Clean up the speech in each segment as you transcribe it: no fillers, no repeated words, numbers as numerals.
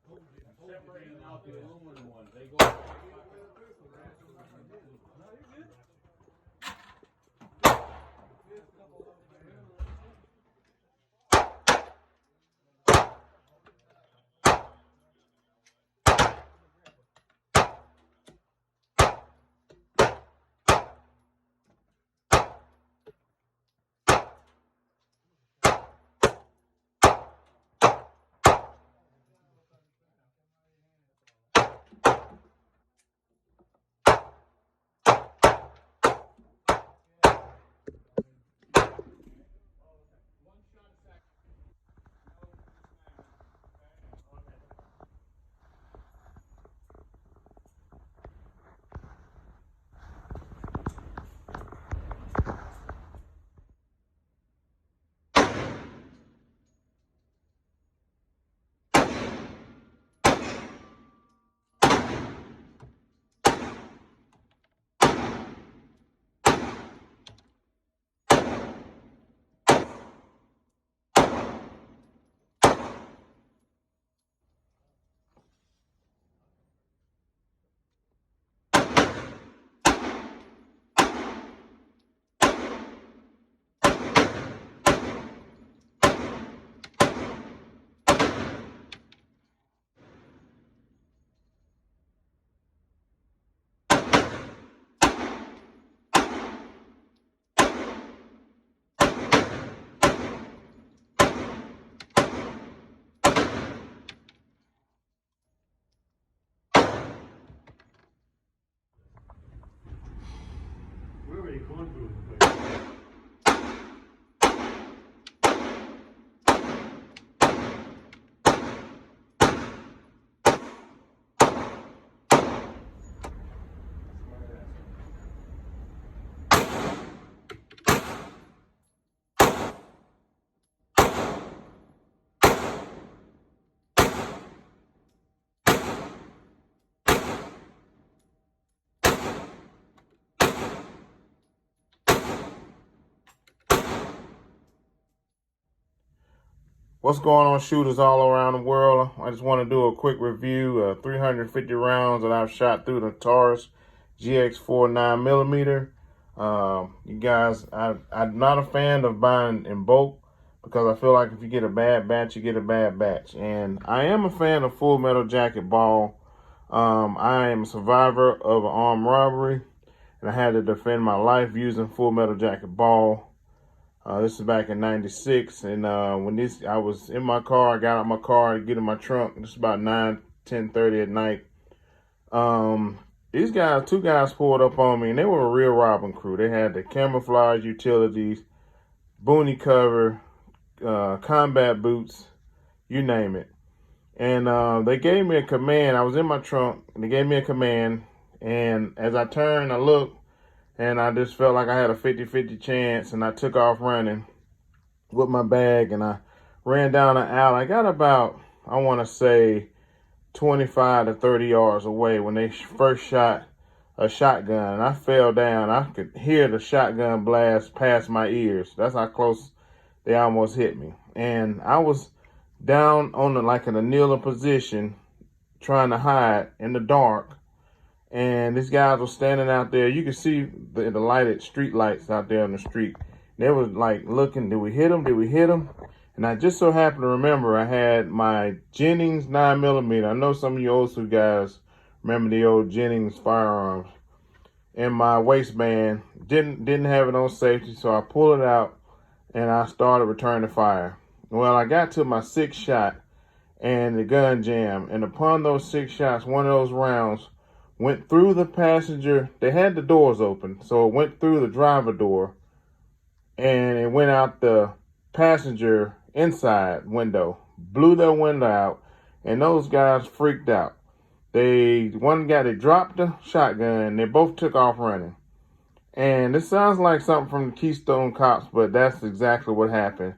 Separating out the aluminum ones. They go. Where were you going through? What's going on, shooters all around the world? I just want to do a quick review of 350 rounds that I've shot through the Taurus Gx4 9mm. You guys, I'm not a fan of buying in bulk because I feel like if you get a bad batch, you get a bad batch. And I am a fan of Full Metal Jacket ball. I am a survivor of an armed robbery, and I had to defend my life using Full Metal Jacket ball. This is back in '96, and I was in my car. I got out my car to get in my trunk. This is about 10:30 at night. Two guys pulled up on me, and they were a real robbing crew. They had the camouflage utilities, boonie cover, combat boots, you name it. And they gave me a command. I was in my trunk, and they gave me a command. And as I turned, I looked, and I just felt like I had a 50-50 chance, and I took off running with my bag, and I ran down an alley. I got about, I want to say, 25 to 30 yards away when they first shot a shotgun, and I fell down. I could hear the shotgun blast past my ears. That's how close they almost hit me. And I was down on in a kneeling position, trying to hide in the dark. And these guys were standing out there. You could see the lighted street lights out there on the street. They were like looking, did we hit them? Did we hit them? And I just so happened to remember I had my Jennings 9mm. I know some of you old school guys remember the old Jennings firearms in my waistband. Didn't have it on safety, so I pulled it out and I started returning fire. Well, I got to my 6th shot and the gun jammed. And upon those 6 shots, one of those rounds went through the passenger. They had the doors open, so it went through the driver door and it went out the passenger inside window, blew their window out, and those guys freaked out. One guy, they dropped the shotgun, they both took off running. And this sounds like something from the Keystone Cops, but that's exactly what happened.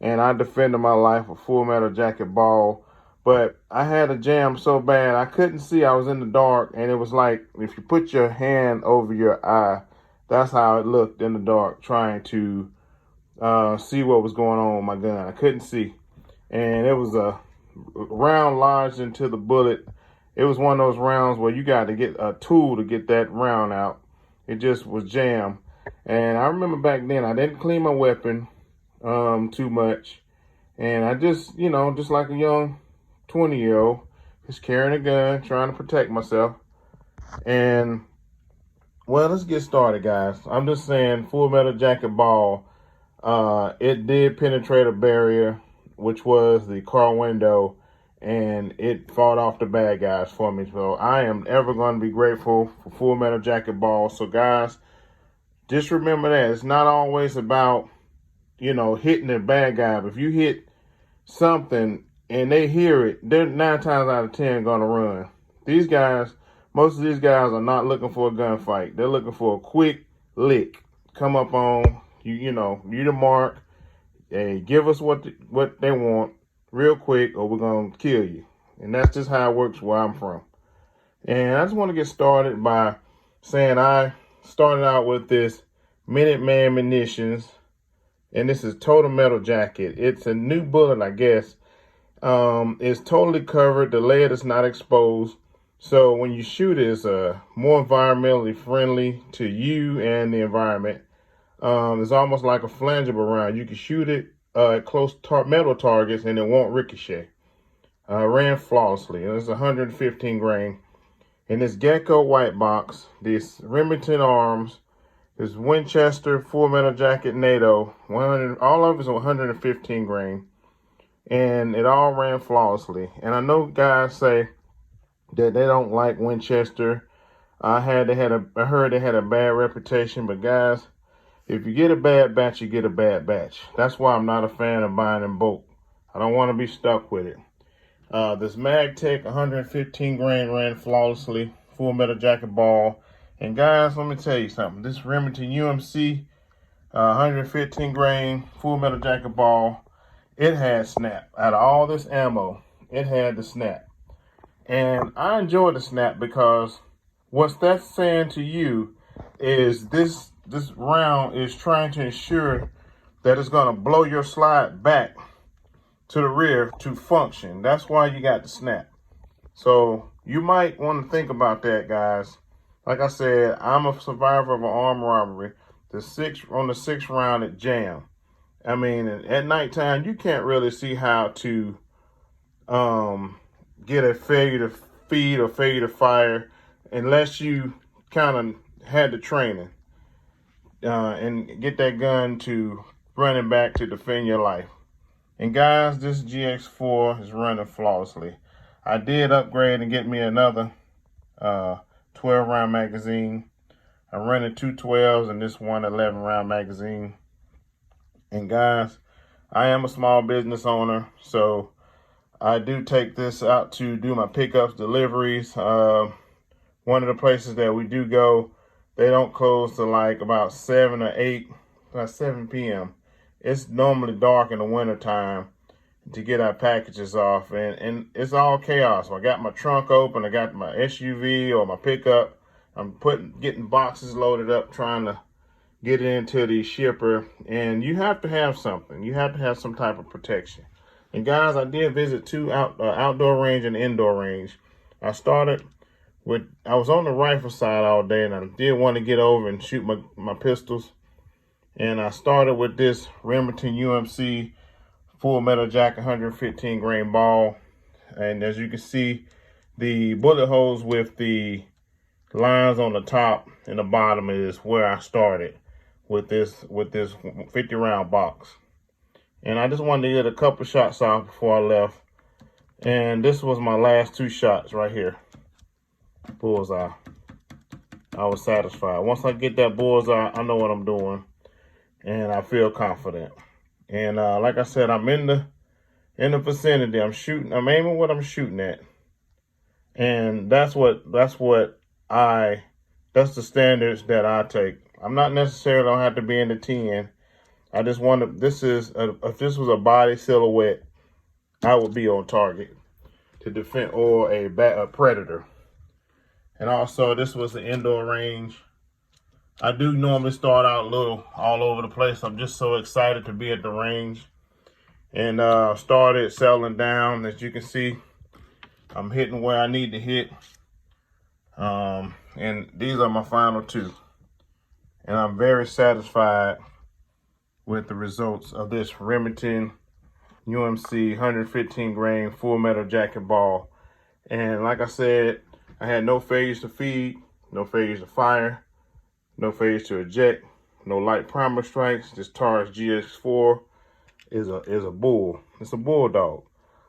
And I defended my life with Full Metal Jacket ball. But I had a jam so bad, I couldn't see. I was in the dark, and it was like if you put your hand over your eye, that's how it looked in the dark, trying to see what was going on with my gun. I couldn't see. And it was a round lodged into the bullet. It was one of those rounds where you got to get a tool to get that round out. It just was jammed. And I remember back then I didn't clean my weapon too much. And I just, you know, just like a young 20-year-old, just carrying a gun, trying to protect myself. And, well, let's get started, guys. I'm just saying, Full Metal Jacket ball, it did penetrate a barrier, which was the car window, and it fought off the bad guys for me. So I am ever going to be grateful for Full Metal Jacket ball. So, guys, just remember that. It's not always about, you know, hitting the bad guy. But if you hit something and they hear it, they're 9 times out of 10 going to run. These guys, most of these guys are not looking for a gunfight. They're looking for a quick lick. Come up on you, you know, you the mark. Hey, give us what they want real quick, or we're gonna kill you. And that's just how it works where I'm from. And I just want to get started by saying I started out with this Minuteman munitions, and this is Total Metal Jacket. It's a new bullet, I guess. It's totally covered. The lead is not exposed. So when you shoot it, it's more environmentally friendly to you and the environment. It's almost like a flangeable round. You can shoot it at close metal targets and it won't ricochet. Ran flawlessly. And it's 115 grain. In this Gecko white box, this Remington arms, this Winchester Full Metal Jacket NATO, 100, all of it is 115 grain. And it all ran flawlessly. And I know guys say that they don't like Winchester. I heard they had a bad reputation, but guys, if you get a bad batch, you get a bad batch. That's why I'm not a fan of buying in bulk. I don't want to be stuck with it. This MagTech 115 grain ran flawlessly, Full Metal Jacket ball. And guys, let me tell you something. This Remington UMC 115 grain Full Metal Jacket ball, it had snap. Out of all this ammo, it had the snap. And I enjoy the snap because what that's saying to you is this round is trying to ensure that it's going to blow your slide back to the rear to function. That's why you got the snap. So you might want to think about that, guys. Like I said, I'm a survivor of an armed robbery. On the sixth round, it jammed. I mean, at nighttime, you can't really see how to get a failure to feed or failure to fire unless you kind of had the training and get that gun to running back to defend your life. And guys, this GX4 is running flawlessly. I did upgrade and get me another 12 round magazine. I'm running 2 12s and this one 11 round magazine. And guys, I am a small business owner, so I do take this out to do my pickups, deliveries. One of the places that we do go, they don't close till like about 7 or 8, about 7 p.m. It's normally dark in the winter time to get our packages off, and it's all chaos. I got my trunk open, I got my SUV or my pickup. I'm getting boxes loaded up, trying to get it into the shipper, and you have to have something. You have to have some type of protection. And guys, I did visit 2 outdoor range and indoor range. I was on the rifle side all day, and I did want to get over and shoot my pistols. And I started with this Remington UMC Full Metal Jacket 115 grain ball. And as you can see, the bullet holes with the lines on the top and the bottom is where I started with this 50 round box. And I just wanted to get a couple shots off before I left. And this was my last 2 shots right here. Bullseye. I was satisfied. Once I get that bullseye, I know what I'm doing. And I feel confident. And like I said, I'm in the vicinity. I'm aiming what I'm shooting at. And that's the standards that I take. I'm not necessarily don't have to be in the 10. I just want to, if this was a body silhouette, I would be on target to defend, or a predator. And also, this was the indoor range. I do normally start out a little all over the place. I'm just so excited to be at the range. and started settling down. As you can see, I'm hitting where I need to hit. And these are my final two. And I'm very satisfied with the results of this Remington UMC 115 grain full metal jacket ball. And like I said, I had no failures to feed, no failures to fire, no failures to eject, no light primer strikes. This Taurus Gx4 is a bull. It's a bulldog.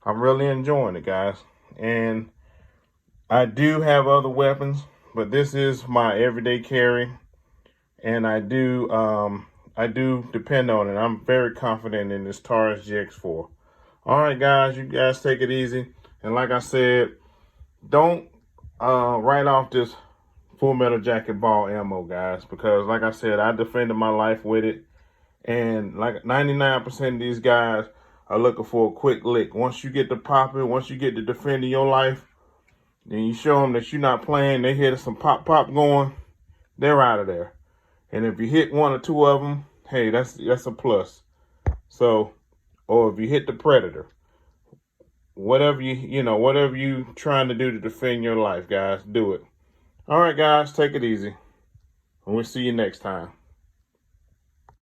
I'm really enjoying it, guys. And I do have other weapons, but this is my everyday carry, and I do depend on it. I'm very confident in this Taurus Gx4. All right, guys, you guys take it easy. And like I said, don't write off this full metal jacket ball ammo, guys, because like I said, I defended my life with it. And like 99% of these guys are looking for a quick lick. Once you get to popping, once you get to defending your life, then you show them that you're not playing. They hear some pop going, they're out of there. And if you hit one or two of them, hey, that's a plus. So, or if you hit the predator, whatever you trying to do to defend your life, guys, do it. All right, guys, take it easy, and we'll see you next time.